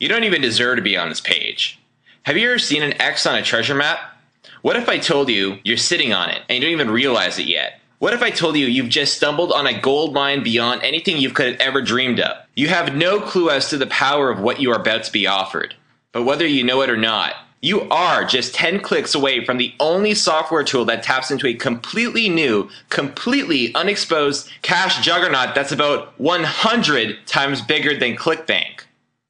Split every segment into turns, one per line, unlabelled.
You don't even deserve to be on this page. Have you ever seen an X on a treasure map? What if I told you you're sitting on it and you don't even realize it yet? What if I told you you've just stumbled on a gold mine beyond anything you could have ever dreamed of? You have no clue as to the power of what you are about to be offered. But whether you know it or not, you are just 10 clicks away from the only software tool that taps into a completely new, completely unexposed cash juggernaut that's about 100 times bigger than Clickbank.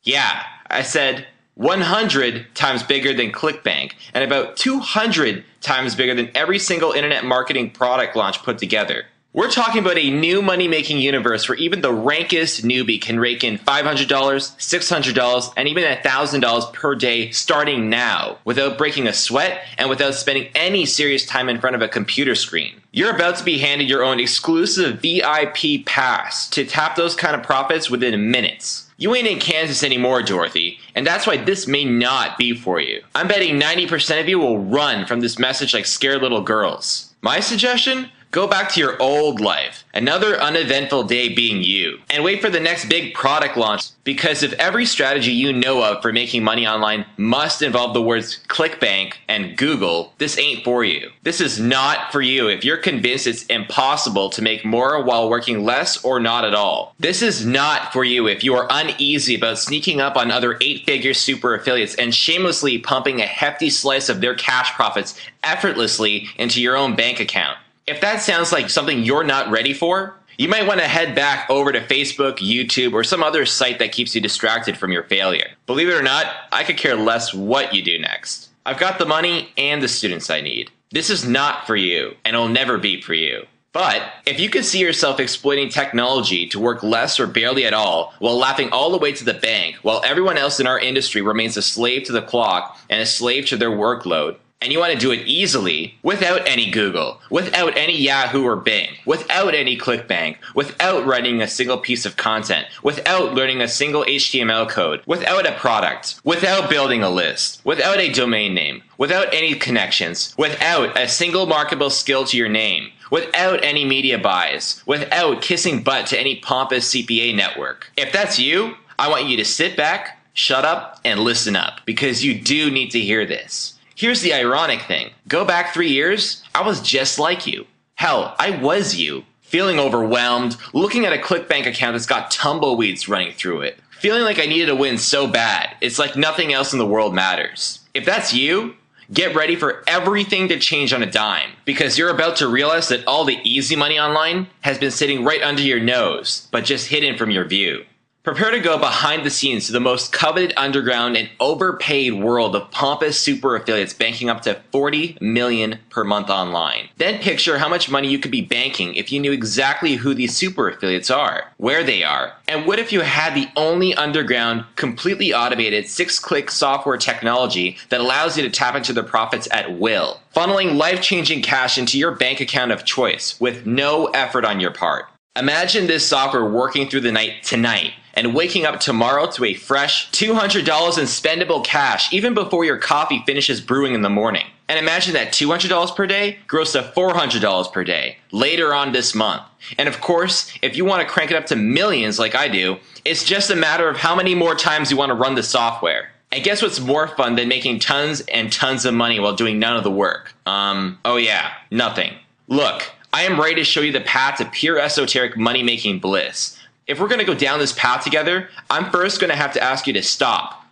Yeah, I said 100 times bigger than Clickbank, and about 200 times bigger than every single internet marketing product launch put together. We're talking about a new money-making universe where even the rankest newbie can rake in $500, $600, and even $1,000 per day starting now, without breaking a sweat and without spending any serious time in front of a computer screen. You're about to be handed your own exclusive VIP pass to tap those kind of profits within minutes. You ain't in Kansas anymore, Dorothy, and that's why this may not be for you. I'm betting 90% of you will run from this message like scared little girls. My suggestion? Go back to your old life, another uneventful day being you, and wait for the next big product launch, because if every strategy you know of for making money online must involve the words Clickbank and Google, this ain't for you. This is not for you if you're convinced it's impossible to make more while working less or not at all. This is not for you if you are uneasy about sneaking up on other 8-figure super affiliates and shamelessly pumping a hefty slice of their cash profits effortlessly into your own bank account. If that sounds like something you're not ready for, you might want to head back over to Facebook, YouTube, or some other site that keeps you distracted from your failure. Believe it or not, I could care less what you do next. I've got the money and the students I need. This is not for you, and it'll never be for you. But if you can see yourself exploiting technology to work less or barely at all, while laughing all the way to the bank, while everyone else in our industry remains a slave to the clock and a slave to their workload, and you want to do it easily, without any Google, without any Yahoo or Bing, without any Clickbank, without writing a single piece of content, without learning a single HTML code, without a product, without building a list, without a domain name, without any connections, without a single marketable skill to your name, without any media buys, without kissing butt to any pompous CPA network. If that's you, I want you to sit back, shut up, and listen up, because you do need to hear this. Here's the ironic thing. Go back 3 years, I was just like you. Hell, I was you. Feeling overwhelmed, looking at a Clickbank account that's got tumbleweeds running through it. Feeling like I needed to win so bad, it's like nothing else in the world matters. If that's you, get ready for everything to change on a dime, because you're about to realize that all the easy money online has been sitting right under your nose, but just hidden from your view. Prepare to go behind the scenes to the most coveted underground and overpaid world of pompous super affiliates banking up to $40 million per month online. Then picture how much money you could be banking if you knew exactly who these super affiliates are, where they are, and what if you had the only underground, completely automated 6-click software technology that allows you to tap into the profits at will, funneling life-changing cash into your bank account of choice with no effort on your part. Imagine this software working through the night tonight and waking up tomorrow to a fresh $200 in spendable cash even before your coffee finishes brewing in the morning. And imagine that $200 per day grows to $400 per day later on this month. And of course, if you want to crank it up to millions like I do, it's just a matter of how many more times you want to run the software. And guess what's more fun than making tons and tons of money while doing none of the work? Oh yeah, nothing. Look, I am ready to show you the path to pure esoteric money-making bliss. If we're going to go down this path together, I'm first going to have to ask you to stop.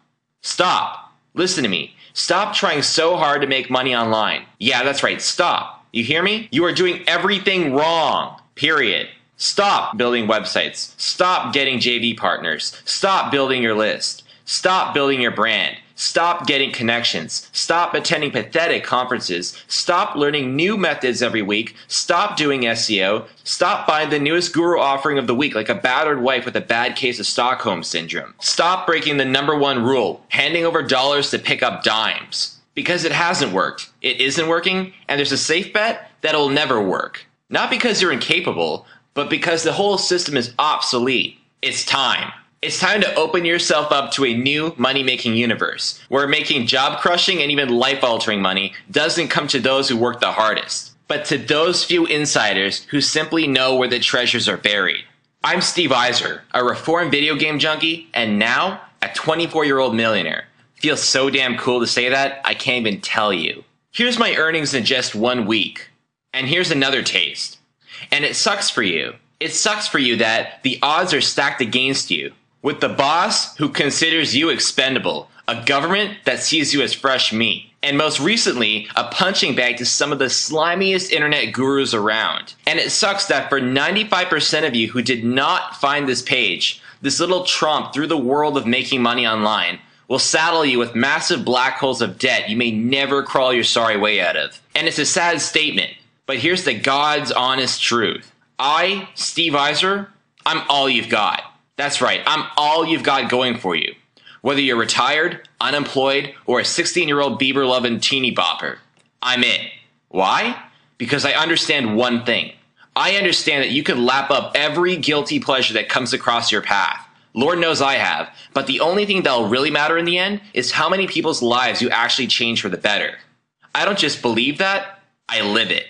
Stop. Listen to me. Stop trying so hard to make money online. Yeah, that's right. Stop. You hear me? You are doing everything wrong. Period. Stop building websites. Stop getting JV partners. Stop building your list. Stop building your brand. Stop getting connections. Stop attending pathetic conferences. Stop learning new methods every week. Stop doing SEO. Stop buying the newest guru offering of the week like a battered wife with a bad case of Stockholm Syndrome. Stop breaking the #1 rule, handing over dollars to pick up dimes. Because it hasn't worked. It isn't working, and there's a safe bet that it'll never work. Not because you're incapable, but because the whole system is obsolete. It's time. It's time to open yourself up to a new money-making universe, where making job-crushing and even life-altering money doesn't come to those who work the hardest, but to those few insiders who simply know where the treasures are buried. I'm Steve Iser, a reformed video game junkie, and now a 24-year-old millionaire. Feels so damn cool to say that, I can't even tell you. Here's my earnings in just 1 week. And here's another taste. And it sucks for you. It sucks for you that the odds are stacked against you. With the boss who considers you expendable, a government that sees you as fresh meat, and most recently, a punching bag to some of the slimiest internet gurus around. And it sucks that for 95% of you who did not find this page, this little trump through the world of making money online will saddle you with massive black holes of debt you may never crawl your sorry way out of. And it's a sad statement, but here's the God's honest truth. I, Steve Iser, I'm all you've got. That's right, I'm all you've got going for you. Whether you're retired, unemployed, or a 16-year-old Bieber-loving teeny bopper, I'm it. Why? Because I understand one thing. I understand that you can lap up every guilty pleasure that comes across your path. Lord knows I have, but the only thing that'll really matter in the end is how many people's lives you actually change for the better. I don't just believe that, I live it.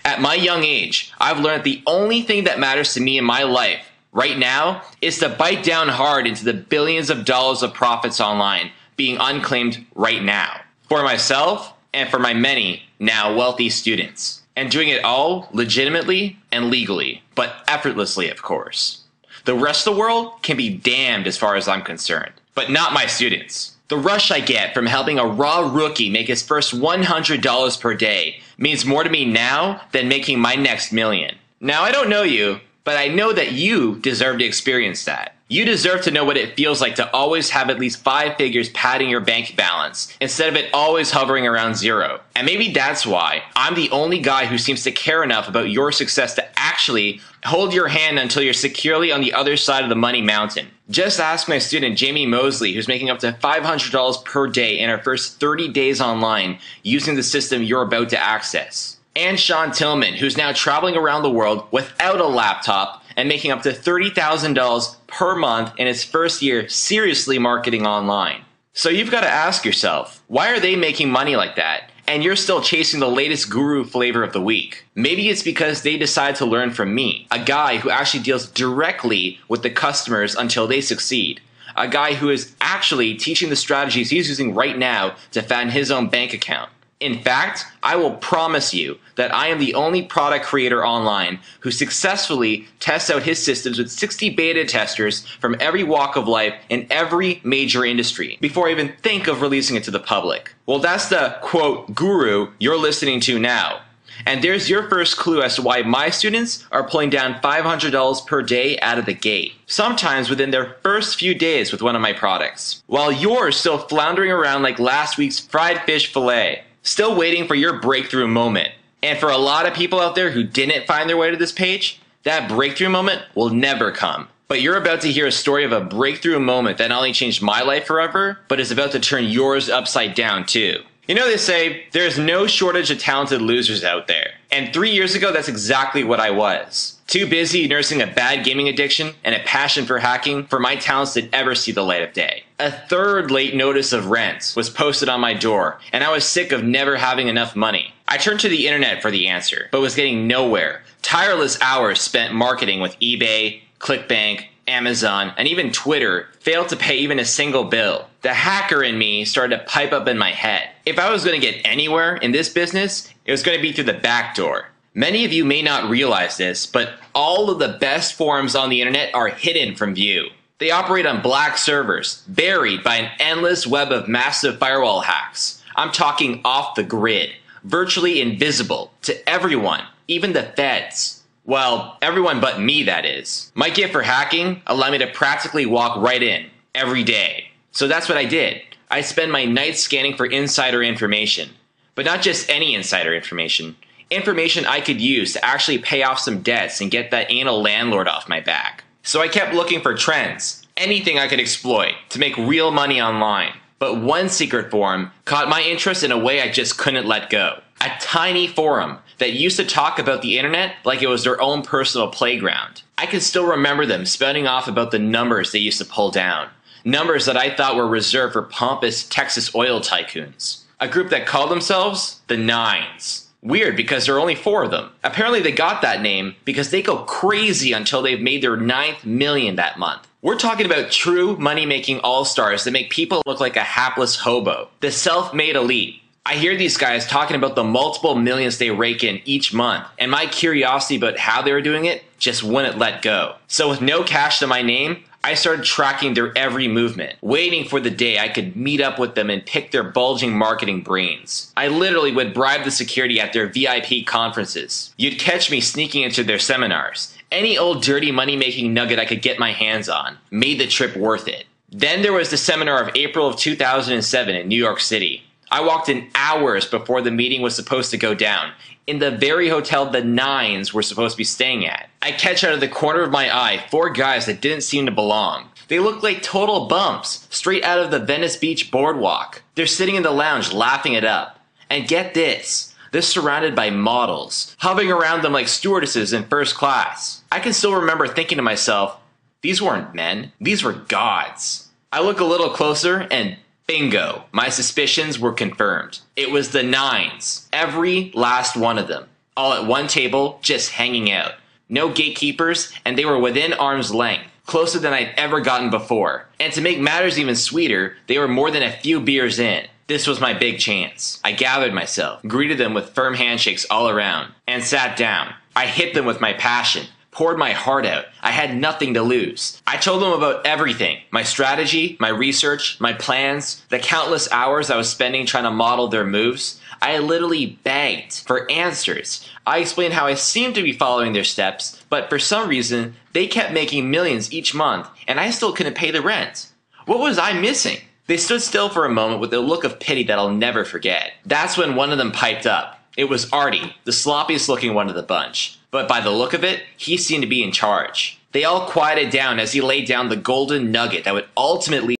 At my young age, I've learned the only thing that matters to me in my life right now is to bite down hard into the billions of dollars of profits online being unclaimed right now. For myself and for my many, now wealthy students. And doing it all legitimately and legally, but effortlessly, of course. The rest of the world can be damned as far as I'm concerned, but not my students. The rush I get from helping a raw rookie make his first $100 per day means more to me now than making my next million. Now, I don't know you, but I know that you deserve to experience that. You deserve to know what it feels like to always have at least 5 figures padding your bank balance, instead of it always hovering around zero. And maybe that's why I'm the only guy who seems to care enough about your success to actually hold your hand until you're securely on the other side of the money mountain. Just ask my student Jamie Mosley, who's making up to $500 per day in her first 30 days online using the system you're about to access. And Sean Tillman, who's now traveling around the world without a laptop and making up to $30,000 per month in his first year seriously marketing online. So you've got to ask yourself, why are they making money like that? And you're still chasing the latest guru flavor of the week. Maybe it's because they decide to learn from me, a guy who actually deals directly with the customers until they succeed. A guy who is actually teaching the strategies he's using right now to fatten his own bank account. In fact, I will promise you that I am the only product creator online who successfully tests out his systems with 60 beta testers from every walk of life in every major industry before I even think of releasing it to the public. Well, that's the, quote, guru you're listening to now. And there's your first clue as to why my students are pulling down $500 per day out of the gate, sometimes within their first few days with one of my products, while you're still floundering around like last week's fried fish fillet. Still waiting for your breakthrough moment. And for a lot of people out there who didn't find their way to this page, that breakthrough moment will never come. But you're about to hear a story of a breakthrough moment that not only changed my life forever, but is about to turn yours upside down too. You know, they say there's no shortage of talented losers out there. And 3 years ago, that's exactly what I was. Too busy nursing a bad gaming addiction and a passion for hacking for my talents to ever see the light of day. A third late notice of rent was posted on my door, and I was sick of never having enough money. I turned to the internet for the answer, but was getting nowhere. Tireless hours spent marketing with eBay, Clickbank, Amazon, and even Twitter failed to pay even a single bill. The hacker in me started to pipe up in my head. If I was going to get anywhere in this business, it was going to be through the back door. Many of you may not realize this, but all of the best forums on the internet are hidden from view. They operate on black servers, buried by an endless web of massive firewall hacks. I'm talking off the grid, virtually invisible to everyone, even the feds. Well, everyone but me, that is. My gift for hacking allowed me to practically walk right in, every day. So that's what I did. I spend my nights scanning for insider information. But not just any insider information. Information I could use to actually pay off some debts and get that anal landlord off my back. So I kept looking for trends, anything I could exploit to make real money online. But one secret forum caught my interest in a way I just couldn't let go. A tiny forum that used to talk about the internet like it was their own personal playground. I can still remember them spouting off about the numbers they used to pull down. Numbers that I thought were reserved for pompous Texas oil tycoons. A group that called themselves the Nines. Weird, because there are only 4 of them. Apparently they got that name because they go crazy until they've made their 9th million that month. We're talking about true money-making all-stars that make people look like a hapless hobo. The self-made elite. I hear these guys talking about the multiple millions they rake in each month, and my curiosity about how they were doing it just wouldn't let go. So with no cash to my name, I started tracking their every movement, waiting for the day I could meet up with them and pick their bulging marketing brains. I literally would bribe the security at their VIP conferences. You'd catch me sneaking into their seminars. Any old dirty money-making nugget I could get my hands on made the trip worth it. Then there was the seminar of April of 2007 in New York City. I walked in hours before the meeting was supposed to go down, in the very hotel the Nines were supposed to be staying at. I catch out of the corner of my eye 4 guys that didn't seem to belong. They looked like total bumps, straight out of the Venice Beach boardwalk. They're sitting in the lounge laughing it up. And get this, they're surrounded by models, hovering around them like stewardesses in first class. I can still remember thinking to myself, these weren't men, these were gods. I look a little closer and bingo, my suspicions were confirmed. It was the Nines, every last one of them, all at one table, just hanging out. No gatekeepers, and they were within arm's length, closer than I'd ever gotten before. And to make matters even sweeter, they were more than a few beers in. This was my big chance. I gathered myself, greeted them with firm handshakes all around, and sat down. I hit them with my passion, poured my heart out. I had nothing to lose. I told them about everything. My strategy, my research, my plans, the countless hours I was spending trying to model their moves. I literally begged for answers. I explained how I seemed to be following their steps, but for some reason, they kept making millions each month, and I still couldn't pay the rent. What was I missing? They stood still for a moment with a look of pity that I'll never forget. That's when one of them piped up. It was Artie, the sloppiest looking one of the bunch. But by the look of it, he seemed to be in charge. They all quieted down as he laid down the golden nugget that would ultimately